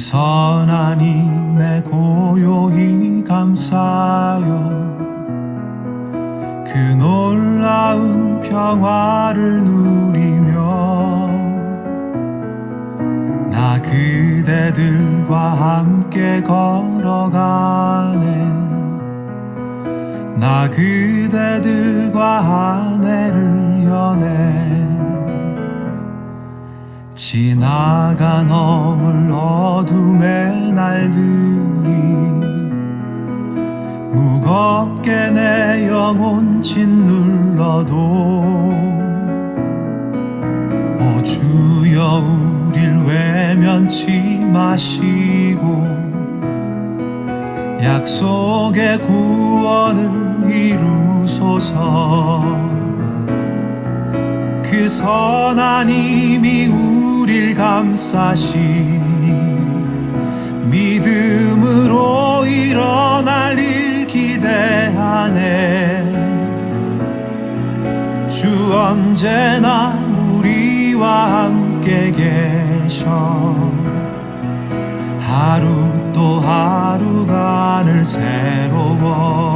선한 힘에 고요히 감싸여 그 놀라운 평화를 누리며 나 그대들과 함께 걸어가네. 나 그대들과 하늘을 여네. 지나가 넘을 어둠의 날들이 무겁게 내 영혼 짓눌러도 오 주여 우릴 외면치 마시고 약속의 구원을 이루소서. 그 선한 힘이 우릴 감싸시니 믿음으로 일어날 일 기대하네. 주 언제나 우리와 함께 계셔. 하루 또 하루가 늘 새로워.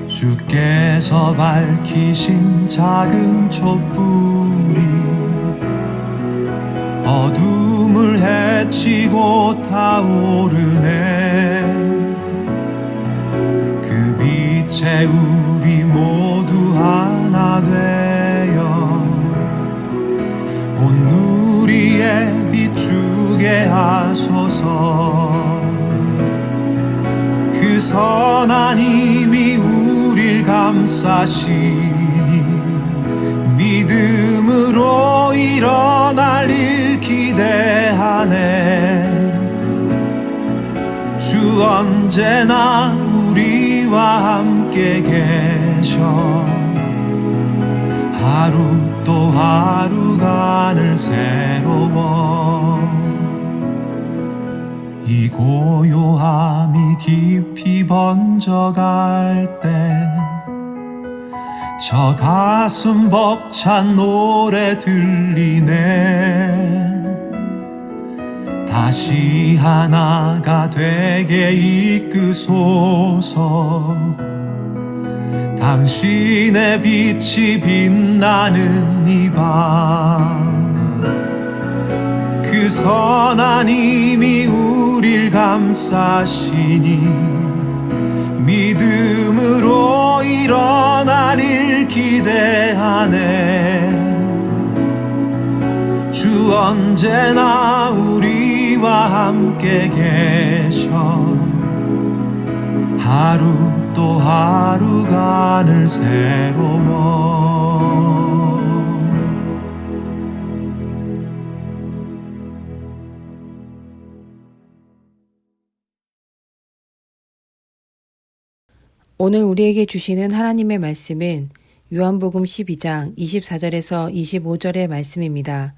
주께서 밝히신 작은 촛불이 어둠을 헤치고 타오르네. 그 빛에 우리 모두 하나 되어 온 누리에 비추게 하소서. 그 선한 힘이 우릴 감싸시니 믿음으로 일어날 일 기대하네. 주 언제나 우리와 함께 계셔. 하루 또 하루가 늘 새로워. 이 고요함이 깊이 번져갈 때 저 가슴 벅찬 노래 들리네. 다시 하나가 되게 이끄소서. 당신의 빛이 빛나는 이 밤 그 선한 힘이 우릴 감싸시니 믿음으로 일어날 일 기대하네. 주 언제나 우리와 함께 계셔. 하루 또 하루가 늘 새로워. 오늘 우리에게 주시는 하나님의 말씀은 요한복음 12장 24절에서 25절의 말씀입니다.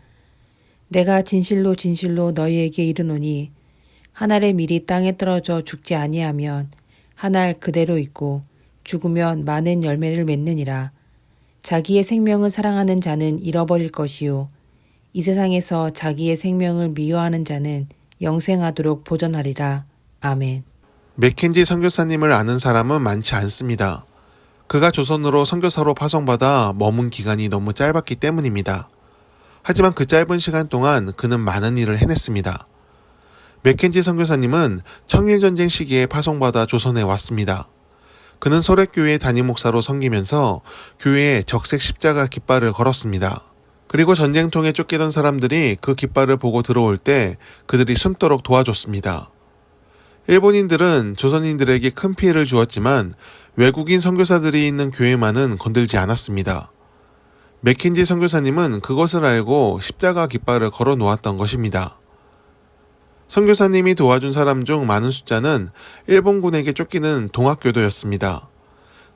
내가 진실로 진실로 너희에게 이르노니 한 알의 밀이 땅에 떨어져 죽지 아니하면 한 알 그대로 있고 죽으면 많은 열매를 맺느니라. 자기의 생명을 사랑하는 자는 잃어버릴 것이요 이 세상에서 자기의 생명을 미워하는 자는 영생하도록 보전하리라. 아멘. 맥켄지 선교사님을 아는 사람은 많지 않습니다. 그가 조선으로 선교사로 파송받아 머문 기간이 너무 짧았기 때문입니다. 하지만 그 짧은 시간 동안 그는 많은 일을 해냈습니다. 맥켄지 선교사님은 청일전쟁 시기에 파송받아 조선에 왔습니다. 그는 소렉교회 담임 목사로 섬기면서 교회에 적색 십자가 깃발을 걸었습니다. 그리고 전쟁통에 쫓기던 사람들이 그 깃발을 보고 들어올 때 그들이 숨도록 도와줬습니다. 일본인들은 조선인들에게 큰 피해를 주었지만 외국인 선교사들이 있는 교회만은 건들지 않았습니다. 맥켄지 선교사님은 그것을 알고 십자가 깃발을 걸어 놓았던 것입니다. 선교사님이 도와준 사람 중 많은 숫자는 일본군에게 쫓기는 동학교도였습니다.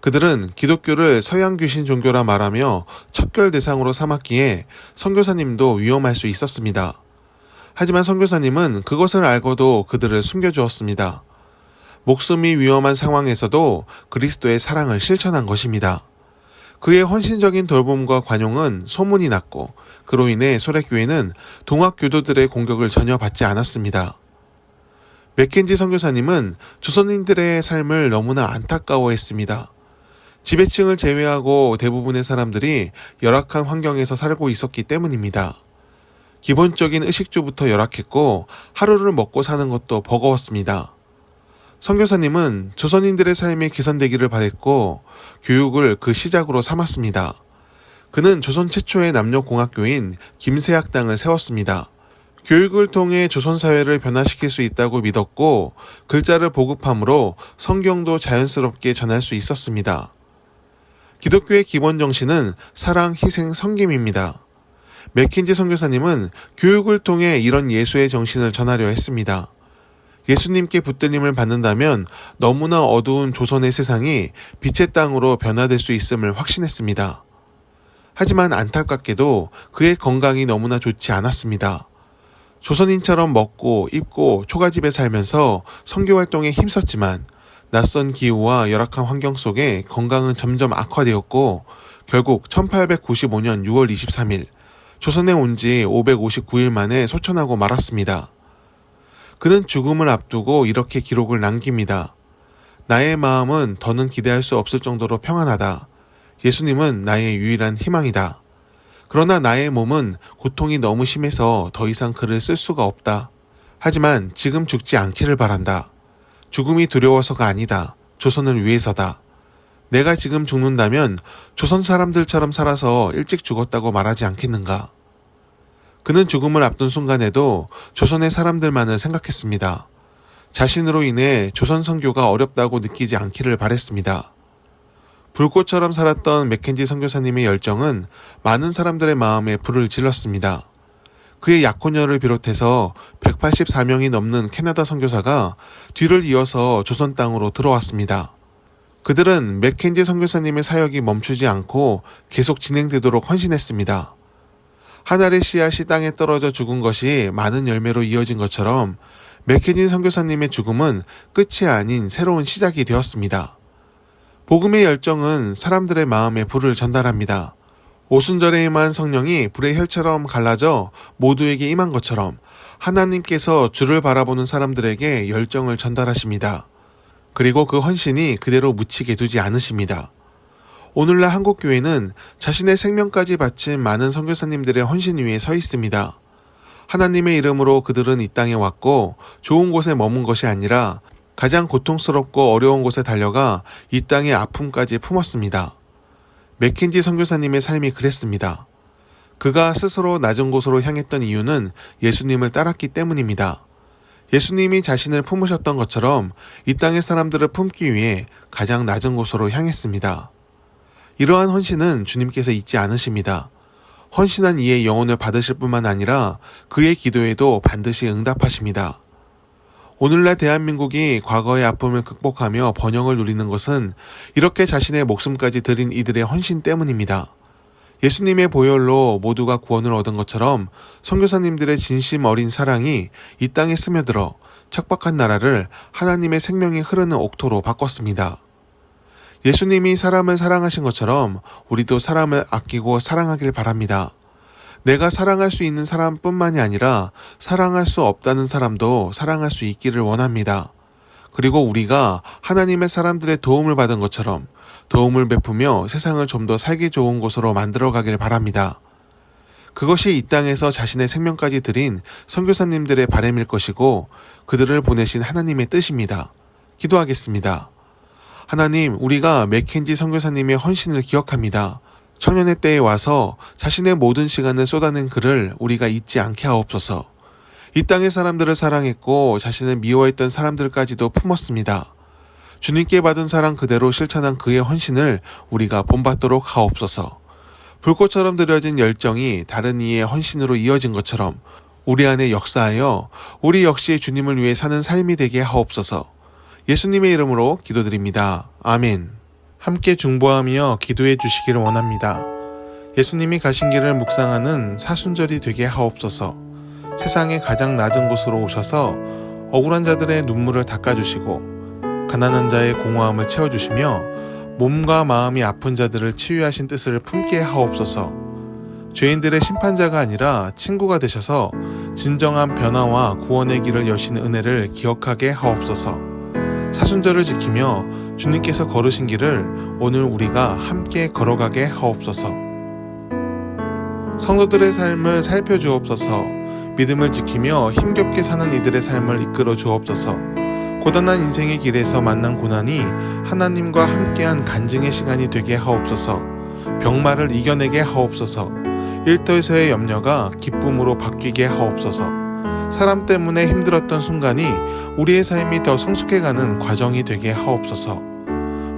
그들은 기독교를 서양 귀신 종교라 말하며 척결 대상으로 삼았기에 선교사님도 위험할 수 있었습니다. 하지만 선교사님은 그것을 알고도 그들을 숨겨주었습니다. 목숨이 위험한 상황에서도 그리스도의 사랑을 실천한 것입니다. 그의 헌신적인 돌봄과 관용은 소문이 났고 그로 인해 소래교회는 동학교도들의 공격을 전혀 받지 않았습니다. 맥켄지 선교사님은 조선인들의 삶을 너무나 안타까워했습니다. 지배층을 제외하고 대부분의 사람들이 열악한 환경에서 살고 있었기 때문입니다. 기본적인 의식주부터 열악했고 하루를 먹고 사는 것도 버거웠습니다. 선교사님은 조선인들의 삶이 개선되기를 바랬고 교육을 그 시작으로 삼았습니다. 그는 조선 최초의 남녀공학교인 김세학당을 세웠습니다. 교육을 통해 조선 사회를 변화시킬 수 있다고 믿었고 글자를 보급함으로 성경도 자연스럽게 전할 수 있었습니다. 기독교의 기본 정신은 사랑, 희생, 섬김입니다. 맥켄지 선교사님은 교육을 통해 이런 예수의 정신을 전하려 했습니다. 예수님께 붙들림을 받는다면 너무나 어두운 조선의 세상이 빛의 땅으로 변화될 수 있음을 확신했습니다. 하지만 안타깝게도 그의 건강이 너무나 좋지 않았습니다. 조선인처럼 먹고 입고 초가집에 살면서 선교 활동에 힘썼지만 낯선 기후와 열악한 환경 속에 건강은 점점 악화되었고 결국 1895년 6월 23일 조선에 온 지 559일 만에 소천하고 말았습니다. 그는 죽음을 앞두고 이렇게 기록을 남깁니다. 나의 마음은 더는 기대할 수 없을 정도로 평안하다. 예수님은 나의 유일한 희망이다. 그러나 나의 몸은 고통이 너무 심해서 더 이상 글을 쓸 수가 없다. 하지만 지금 죽지 않기를 바란다. 죽음이 두려워서가 아니다. 조선을 위해서다. 내가 지금 죽는다면 조선 사람들처럼 살아서 일찍 죽었다고 말하지 않겠는가. 그는 죽음을 앞둔 순간에도 조선의 사람들만을 생각했습니다. 자신으로 인해 조선 선교가 어렵다고 느끼지 않기를 바랬습니다. 불꽃처럼 살았던 맥켄지 선교사님의 열정은 많은 사람들의 마음에 불을 질렀습니다. 그의 약혼녀를 비롯해서 184명이 넘는 캐나다 선교사가 뒤를 이어서 조선 땅으로 들어왔습니다. 그들은 맥켄지 선교사님의 사역이 멈추지 않고 계속 진행되도록 헌신했습니다. 한 알의 씨앗이 땅에 떨어져 죽은 것이 많은 열매로 이어진 것처럼 맥켄지 선교사님의 죽음은 끝이 아닌 새로운 시작이 되었습니다. 복음의 열정은 사람들의 마음에 불을 전달합니다. 오순절에 임한 성령이 불의 혈처럼 갈라져 모두에게 임한 것처럼 하나님께서 주를 바라보는 사람들에게 열정을 전달하십니다. 그리고 그 헌신이 그대로 묻히게 두지 않으십니다. 오늘날 한국교회는 자신의 생명까지 바친 많은 선교사님들의 헌신 위에 서 있습니다. 하나님의 이름으로 그들은 이 땅에 왔고 좋은 곳에 머문 것이 아니라 가장 고통스럽고 어려운 곳에 달려가 이 땅의 아픔까지 품었습니다. 맥켄지 선교사님의 삶이 그랬습니다. 그가 스스로 낮은 곳으로 향했던 이유는 예수님을 따랐기 때문입니다. 예수님이 자신을 품으셨던 것처럼 이 땅의 사람들을 품기 위해 가장 낮은 곳으로 향했습니다. 이러한 헌신은 주님께서 잊지 않으십니다. 헌신한 이의 영혼을 받으실 뿐만 아니라 그의 기도에도 반드시 응답하십니다. 오늘날 대한민국이 과거의 아픔을 극복하며 번영을 누리는 것은 이렇게 자신의 목숨까지 드린 이들의 헌신 때문입니다. 예수님의 보혈로 모두가 구원을 얻은 것처럼 선교사님들의 진심 어린 사랑이 이 땅에 스며들어 척박한 나라를 하나님의 생명이 흐르는 옥토로 바꿨습니다. 예수님이 사람을 사랑하신 것처럼 우리도 사람을 아끼고 사랑하길 바랍니다. 내가 사랑할 수 있는 사람뿐만이 아니라 사랑할 수 없다는 사람도 사랑할 수 있기를 원합니다. 그리고 우리가 하나님의 사람들의 도움을 받은 것처럼 도움을 베푸며 세상을 좀 더 살기 좋은 곳으로 만들어가길 바랍니다. 그것이 이 땅에서 자신의 생명까지 드린 선교사님들의 바람일 것이고 그들을 보내신 하나님의 뜻입니다. 기도하겠습니다. 하나님, 우리가 맥켄지 선교사님의 헌신을 기억합니다. 청년의 때에 와서 자신의 모든 시간을 쏟아낸 그를 우리가 잊지 않게 하옵소서. 이 땅의 사람들을 사랑했고 자신을 미워했던 사람들까지도 품었습니다. 주님께 받은 사랑 그대로 실천한 그의 헌신을 우리가 본받도록 하옵소서. 불꽃처럼 들여진 열정이 다른 이의 헌신으로 이어진 것처럼 우리 안에 역사하여 우리 역시 주님을 위해 사는 삶이 되게 하옵소서. 예수님의 이름으로 기도드립니다. 아멘. 함께 중보하며 기도해 주시기를 원합니다. 예수님이 가신 길을 묵상하는 사순절이 되게 하옵소서. 세상의 가장 낮은 곳으로 오셔서 억울한 자들의 눈물을 닦아주시고 가난한 자의 공허함을 채워주시며 몸과 마음이 아픈 자들을 치유하신 뜻을 품게 하옵소서. 죄인들의 심판자가 아니라 친구가 되셔서 진정한 변화와 구원의 길을 여시는 은혜를 기억하게 하옵소서. 사순절을 지키며 주님께서 걸으신 길을 오늘 우리가 함께 걸어가게 하옵소서. 성도들의 삶을 살펴주옵소서. 믿음을 지키며 힘겹게 사는 이들의 삶을 이끌어 주옵소서. 고단한 인생의 길에서 만난 고난이 하나님과 함께한 간증의 시간이 되게 하옵소서. 병마를 이겨내게 하옵소서. 일터에서의 염려가 기쁨으로 바뀌게 하옵소서. 사람 때문에 힘들었던 순간이 우리의 삶이 더 성숙해가는 과정이 되게 하옵소서.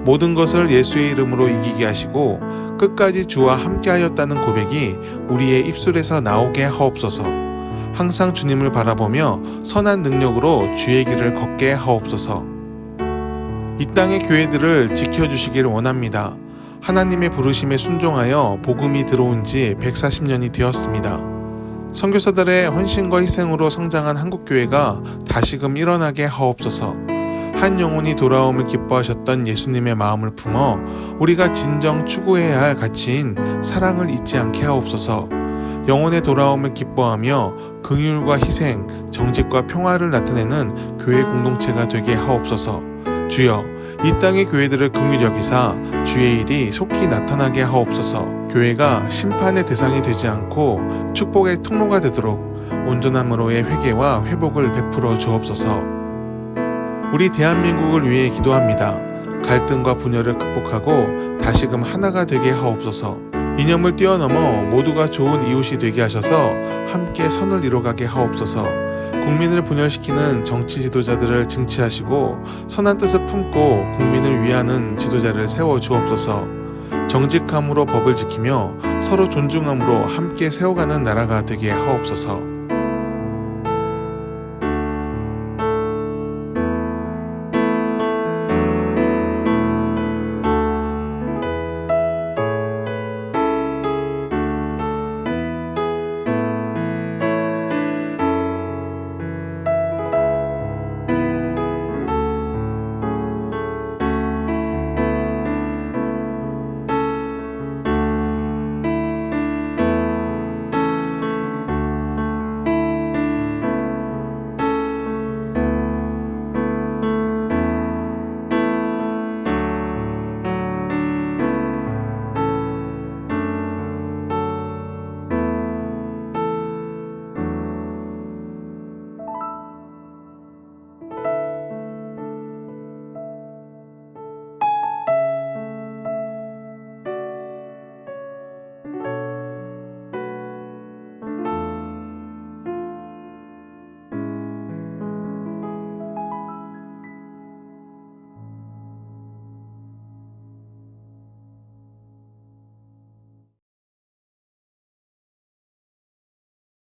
모든 것을 예수의 이름으로 이기게 하시고 끝까지 주와 함께하였다는 고백이 우리의 입술에서 나오게 하옵소서. 항상 주님을 바라보며 선한 능력으로 주의 길을 걷게 하옵소서. 이 땅의 교회들을 지켜주시기를 원합니다. 하나님의 부르심에 순종하여 복음이 들어온 지 140년이 되었습니다. 선교사들의 헌신과 희생으로 성장한 한국교회가 다시금 일어나게 하옵소서. 한 영혼이 돌아옴을 기뻐하셨던 예수님의 마음을 품어 우리가 진정 추구해야 할 가치인 사랑을 잊지 않게 하옵소서. 영혼의 돌아옴을 기뻐하며 긍휼과 희생, 정직과 평화를 나타내는 교회 공동체가 되게 하옵소서. 주여, 이 땅의 교회들을 긍휼히 여기사 주의 일이 속히 나타나게 하옵소서. 교회가 심판의 대상이 되지 않고 축복의 통로가 되도록 온전함으로의 회개와 회복을 베풀어 주옵소서. 우리 대한민국을 위해 기도합니다. 갈등과 분열을 극복하고 다시금 하나가 되게 하옵소서. 이념을 뛰어넘어 모두가 좋은 이웃이 되게 하셔서 함께 선을 이뤄가게 하옵소서. 국민을 분열시키는 정치 지도자들을 증치하시고 선한 뜻을 품고 국민을 위하는 지도자를 세워 주옵소서. 정직함으로 법을 지키며 서로 존중함으로 함께 세워가는 나라가 되게 하옵소서.